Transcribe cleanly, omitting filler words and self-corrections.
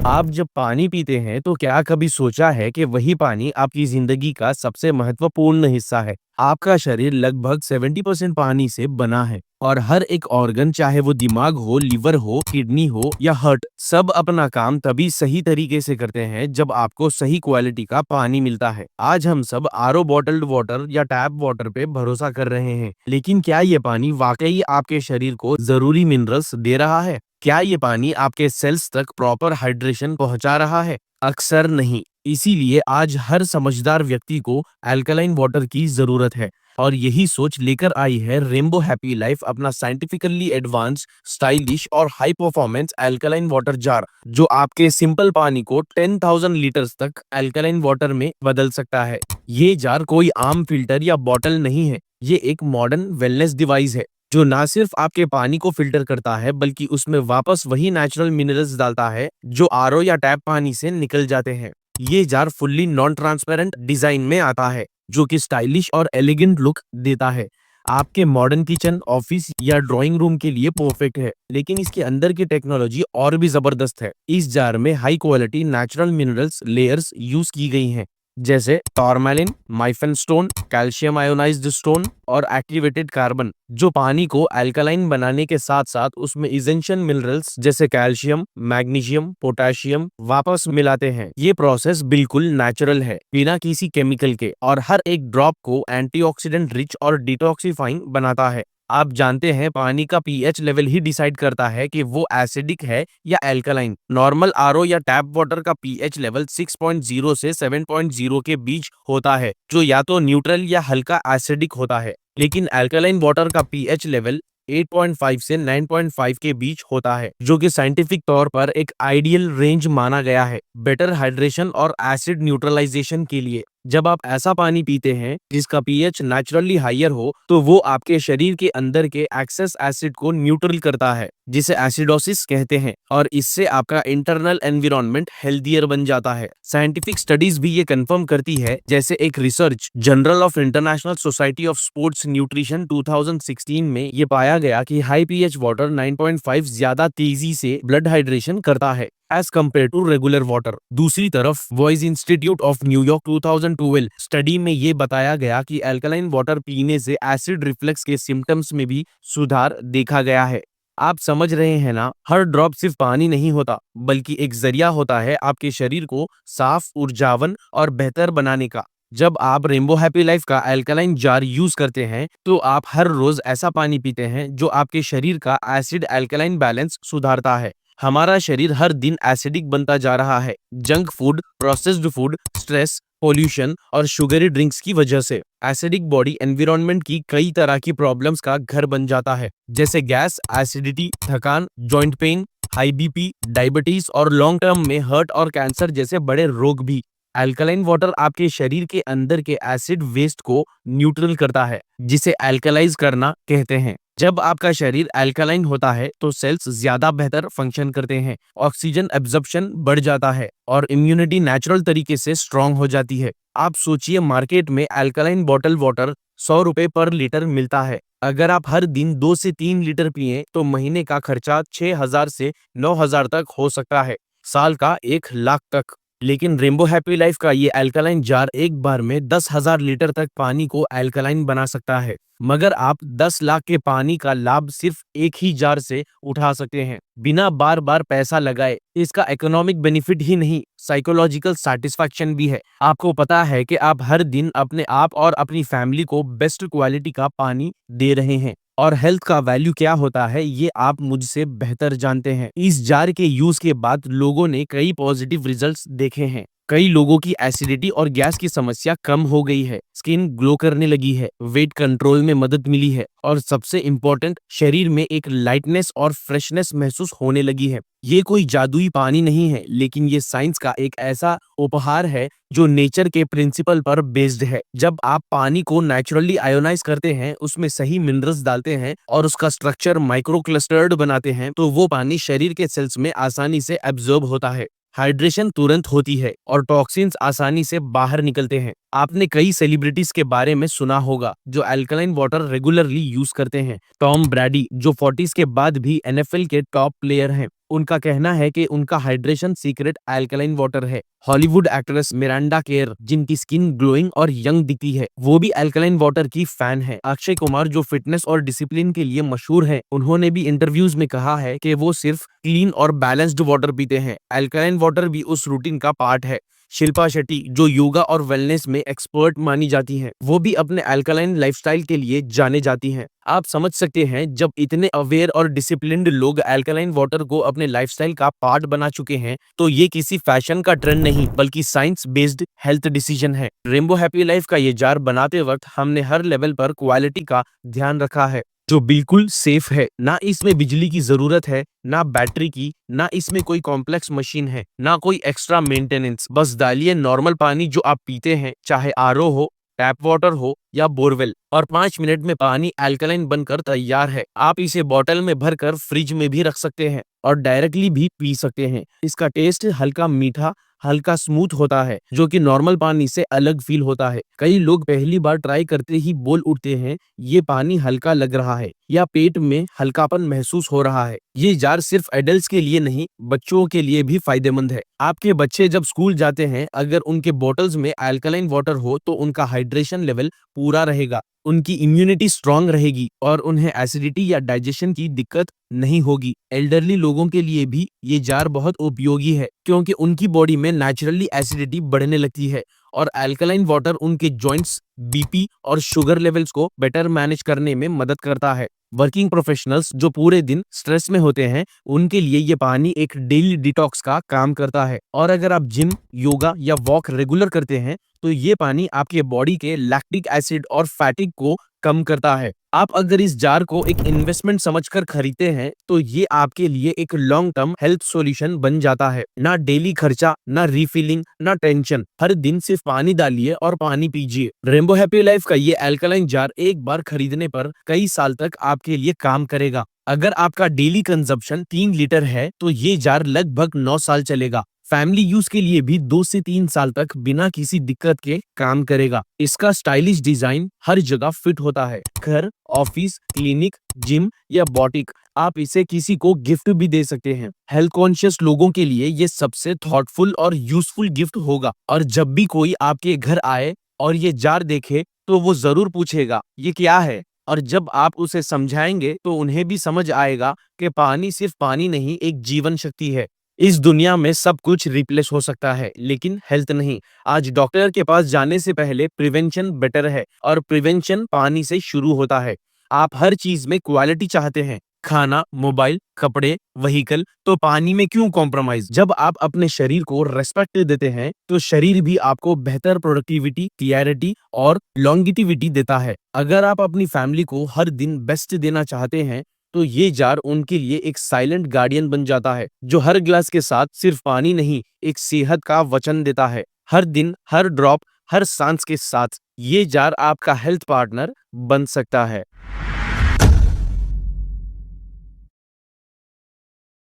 आप जब पानी पीते हैं तो क्या कभी सोचा है कि वही पानी आपकी जिंदगी का सबसे महत्वपूर्ण हिस्सा है। आपका शरीर लगभग 70% पानी से बना है और हर एक ऑर्गन, चाहे वो दिमाग हो, लिवर हो, किडनी हो या हार्ट, सब अपना काम तभी सही तरीके से करते हैं जब आपको सही क्वालिटी का पानी मिलता है। आज हम सब आरओ बॉटल्ड वाटर या टैप वाटर पे भरोसा कर रहे हैं, लेकिन क्या ये पानी वाकई आपके शरीर को जरूरी मिनरल्स दे रहा है? क्या ये पानी आपके सेल्स तक प्रॉपर हाइड्रेशन पहुंचा रहा है? अक्सर नहीं। इसीलिए आज हर समझदार व्यक्ति को अल्कलाइन वाटर की जरूरत है और यही सोच लेकर आई है रेनबो हैप्पी लाइफ अपना साइंटिफिकली एडवांस, स्टाइलिश और high performance alkaline water jar, जो आपके सिंपल पानी को 10,000 लीटर्स तक अल्कलाइन वाटर में बदल सकता है। ये जार कोई आम फिल्टर या बॉटल नहीं है, ये एक मॉडर्न वेलनेस डिवाइस है जो ना सिर्फ आपके पानी को फिल्टर करता है बल्कि उसमें वापस वही नेचुरल मिनरल्स डालता है जो आरओ या टैप पानी से निकल जाते हैं। ये jar fully non transparent design में आता है जो कि स्टाइलिश और एलिगेंट लुक देता है। आपके मॉडर्न किचन, ऑफिस या ड्राइंग रूम के लिए परफेक्ट है, लेकिन इसके अंदर की टेक्नोलॉजी और भी जबरदस्त है। इस जार में high quality natural minerals layers use की गई हैं, जैसे टॉर्मेलिन, माइफेन स्टोन, कैल्शियम आयोनाइज्ड स्टोन और एक्टिवेटेड कार्बन, जो पानी को अल्कलाइन बनाने के साथ साथ उसमें इसेंशियल मिनरल्स जैसे कैल्शियम, मैग्नीशियम, पोटेशियम वापस मिलाते हैं। ये प्रोसेस बिल्कुल नेचुरल है, बिना किसी केमिकल के, और हर एक ड्रॉप को एंटीऑक्सीडेंट रिच और डिटॉक्सिफाइंग बनाता है। आप जानते हैं पानी का पीएच लेवल ही डिसाइड करता है कि वो एसिडिक है या अल्कलाइन। नॉर्मल आरओ या टैप वाटर का पीएच लेवल 6.0 से 7.0 के बीच होता है, जो या तो न्यूट्रल या हल्का एसिडिक होता है। लेकिन अल्कलाइन वाटर का पीएच लेवल 8.5 से 9.5 के बीच होता है, जो कि साइंटिफिक तौर पर एक आइडियल रेंज माना गया है बेटर हाइड्रेशन और एसिड न्यूट्रलाइजेशन के लिए। जब आप ऐसा पानी पीते हैं जिसका पीएच नेचुरली हायर हो, तो वो आपके शरीर के अंदर के एक्सेस एसिड को न्यूट्रल करता है, जिसे एसिडोसिस कहते हैं, और इससे आपका इंटरनल एनवायरनमेंट हेल्दियर बन जाता है। साइंटिफिक स्टडीज भी ये कंफर्म करती है, जैसे एक research journal of international society of sports nutrition 2016 में ये पाया गया कि हाई पीएच वाटर 9.5 ज्यादा तेजी से ब्लड हाइड्रेशन करता है as compared to regular water. दूसरी तरफ voice institute of New York 2012 study में ये बताया गया कि अल्कलाइन वाटर पीने से एसिड रिफ्लक्स के सिम्टम्स में भी सुधार देखा गया है। आप समझ रहे हैं ना, हर ड्रॉप सिर्फ पानी नहीं होता, बल्कि एक जरिया होता है आपके शरीर को साफ, ऊर्जावन और बेहतर बनाने का। जब आप रेनबो हैप्पी लाइफ का अल्कलाइन जार यूज करते हैं, तो आप हर रोज ऐसा पानी पीते हैं जो आपके शरीर का एसिड अल्कलाइन बैलेंस सुधारता है। हमारा शरीर हर दिन एसिडिक बनता जा रहा है, junk food, processed food, stress, pollution और शुगरी ड्रिंक्स की वजह से। एसिडिक बॉडी एनवायरनमेंट की कई तरह की प्रॉब्लम्स का घर बन जाता है, जैसे गैस, एसिडिटी, थकान, joint pain, high BP, diabetes और लॉन्ग टर्म में हार्ट और कैंसर जैसे बड़े रोग भी। अल्कलाइन वाटर आपके शरीर के अंदर के एसिड वेस्ट को न्यूट्रल करता है, जिसे अल्कलाइज करना कहते हैं। जब आपका शरीर अल्कलाइन होता है तो सेल्स ज्यादा बेहतर फंक्शन करते हैं, ऑक्सीजन एब्जॉर्प्शन बढ़ जाता है और इम्यूनिटी नेचुरल तरीके से स्ट्रांग हो जाती है। आप सोचिए, मार्केट में अल्कलाइन बॉटल वाटर 100 रुपए पर लीटर मिलता है। अगर आप हर दिन 2 से 3 लीटर पिए तो महीने का खर्चा 6,000 से 9,000 तक हो सकता है, साल का 1 लाख तक। लेकिन रेनबो हैप्पी लाइफ का ये अल्कलाइन जार एक बार में 10,000 लीटर तक पानी को अल्कलाइन बना सकता है, मगर आप 10 लाख के पानी का लाभ सिर्फ एक ही जार से उठा सकते हैं, बिना बार बार पैसा लगाए। इसका इकोनॉमिक बेनिफिट ही नहीं, साइकोलॉजिकल सेटिस्फैक्शन भी है। आपको पता है कि आप हर दिन अपने आप और अपनी फैमिली को बेस्ट क्वालिटी का पानी दे रहे हैं, और हेल्थ का वैल्यू क्या होता है ये आप मुझसे बेहतर जानते हैं। इस जार के यूज के बाद लोगों ने कई पॉजिटिव रिजल्ट्स देखे हैं। कई लोगों की एसिडिटी और गैस की समस्या कम हो गई है, स्किन ग्लो करने लगी है, वेट कंट्रोल में मदद मिली है, और सबसे इम्पोर्टेंट, शरीर में एक लाइटनेस और फ्रेशनेस महसूस होने लगी है। ये कोई जादुई पानी नहीं है, लेकिन ये साइंस का एक ऐसा उपहार है जो नेचर के प्रिंसिपल पर बेस्ड है। जब आप पानी को नेचुरली आयोनाइज करते हैं, उसमें सही मिनरल्स डालते हैं और उसका स्ट्रक्चर माइक्रो क्लस्टर्ड बनाते हैं, तो वो पानी शरीर के सेल्स में आसानी से एब्जॉर्ब होता है, हाइड्रेशन तुरंत होती है और टॉक्सिन्स आसानी से बाहर निकलते हैं। आपने कई सेलिब्रिटीज के बारे में सुना होगा जो अल्कलाइन वाटर रेगुलरली यूज करते हैं। टॉम ब्रैडी, जो 40s के बाद भी एनएफएल के टॉप प्लेयर हैं, उनका कहना है कि उनका हाइड्रेशन सीक्रेट अल्कलाइन वाटर है। हॉलीवुड एक्ट्रेस मिरांडा केर, जिनकी स्किन ग्लोइंग और यंग दिखती है, वो भी अल्कलाइन वाटर की फैन है। अक्षय कुमार, जो फिटनेस और डिसिप्लिन के लिए मशहूर है, उन्होंने भी इंटरव्यूज में कहा है कि वो सिर्फ क्लीन और बैलेंस्ड वाटर पीते हैं। अल्कलाइन वाटर भी उस रूटीन का पार्ट है। शिल्पा शेट्टी, जो योगा और वेलनेस में एक्सपर्ट मानी जाती हैं, वो भी अपने अल्कलाइन लाइफस्टाइल के लिए जाने जाती हैं। आप समझ सकते हैं, जब इतने अवेयर और डिसिप्लिन्ड लोग अल्कलाइन वाटर को अपने लाइफस्टाइल का पार्ट बना चुके हैं, तो ये किसी फैशन का ट्रेंड नहीं बल्कि साइंस बेस्ड हेल्थ डिसीजन है। रेनबो हैप्पी लाइफ का ये जार बनाते वक्त हमने हर लेवल पर क्वालिटी का ध्यान रखा है, जो बिल्कुल सेफ है। ना इसमें बिजली की जरूरत है, ना बैटरी की, ना इसमें कोई कॉम्प्लेक्स मशीन है, ना कोई एक्स्ट्रा मेंटेनेंस। बस डालिए नॉर्मल पानी जो आप पीते हैं, चाहे आरओ हो, टैप वाटर हो या बोरवेल, और 5 मिनट में पानी अल्कलाइन बनकर तैयार है। आप इसे बॉटल में भरकर फ्रिज में भी रख सकते हैं और डायरेक्टली भी पी सकते हैं। इसका टेस्ट हल्का मीठा, हल्का स्मूथ होता है, जो कि नॉर्मल पानी से अलग फील होता है। कई लोग पहली बार ट्राई करते ही बोल उठते हैं, ये पानी हल्का लग रहा है या पेट में हल्कापन महसूस हो रहा है। ये जार सिर्फ एडल्ट्स के लिए नहीं, बच्चों के लिए भी फायदेमंद है। आपके बच्चे जब स्कूल जाते हैं, अगर उनके बॉटल्स में अल्कलाइन वाटर हो तो उनका हाइड्रेशन लेवल पूरा रहेगा, उनकी इम्यूनिटी स्ट्रांग रहेगी और उन्हें एसिडिटी या डाइजेशन की दिक्कत नहीं होगी। एल्डरली लोगों के लिए भी ये जार बहुत उपयोगी है, क्योंकि उनकी बॉडी में नेचुरली एसिडिटी बढ़ने लगती है और अल्कलाइन वाटर उनके जॉइंट्स, बीपी और शुगर लेवल्स को बेटर मैनेज करने में मदद करता है। वर्किंग प्रोफेशनल्स जो पूरे दिन स्ट्रेस में होते हैं, उनके लिए ये पानी एक डेली डिटॉक्स का काम करता है। और अगर आप जिम, योगा या वॉक रेगुलर करते हैं, तो ये पानी आपके बॉडी के लैक्टिक एसिड और फैटिक को कम करता है। आप अगर इस जार को एक इन्वेस्टमेंट समझकर खरीदते हैं, तो ये आपके लिए एक लॉन्ग टर्म हेल्थ सॉल्यूशन बन जाता है। ना डेली खर्चा, ना रिफिलिंग, ना टेंशन। हर दिन सिर्फ पानी डालिए और पानी पीजिए। रेनबो हैप्पी लाइफ का ये अल्कलाइन जार एक बार खरीदने पर कई साल तक आपके लिए काम करेगा। अगर आपका डेली कंजप्शन 3 लीटर है, तो ये जार लगभग 9 साल चलेगा। फैमिली यूज के लिए भी 2 से 3 साल तक बिना किसी दिक्कत के काम करेगा। इसका स्टाइलिश डिजाइन हर जगह फिट होता है, घर, ऑफिस, क्लिनिक, जिम या बोटिक। आप इसे किसी को गिफ्ट भी दे सकते हैं। हेल्थ कॉन्शियस लोगों के लिए ये सबसे थॉटफुल और यूजफुल गिफ्ट होगा। और जब भी कोई आपके घर आए और ये जार देखे, तो वो जरूर पूछेगा, ये क्या है? और जब आप उसे समझाएंगे, तो उन्हें भी समझ आएगा कि पानी सिर्फ पानी नहीं, एक जीवन शक्ति है। इस दुनिया में सब कुछ रिप्लेस हो सकता है, लेकिन हेल्थ नहीं। आज डॉक्टर के पास जाने से पहले प्रिवेंशन बेटर है, और प्रिवेंशन पानी से शुरू होता है। आप हर चीज में क्वालिटी चाहते हैं, खाना, मोबाइल, कपड़े, व्हीकल, तो पानी में क्यों कॉम्प्रोमाइज? जब आप अपने शरीर को रेस्पेक्ट देते हैं, तो शरीर भी आपको बेहतर प्रोडक्टिविटी, क्लियरिटी और लॉन्गिटिविटी देता है। अगर आप अपनी फैमिली को हर दिन बेस्ट देना चाहते हैं, तो ये जार उनके लिए एक साइलेंट गार्डियन बन जाता है, जो हर ग्लास के साथ सिर्फ पानी नहीं, एक सेहत का वचन देता है। हर दिन, हर ड्रॉप, हर सांस के साथ ये जार आपका हेल्थ पार्टनर बन सकता है।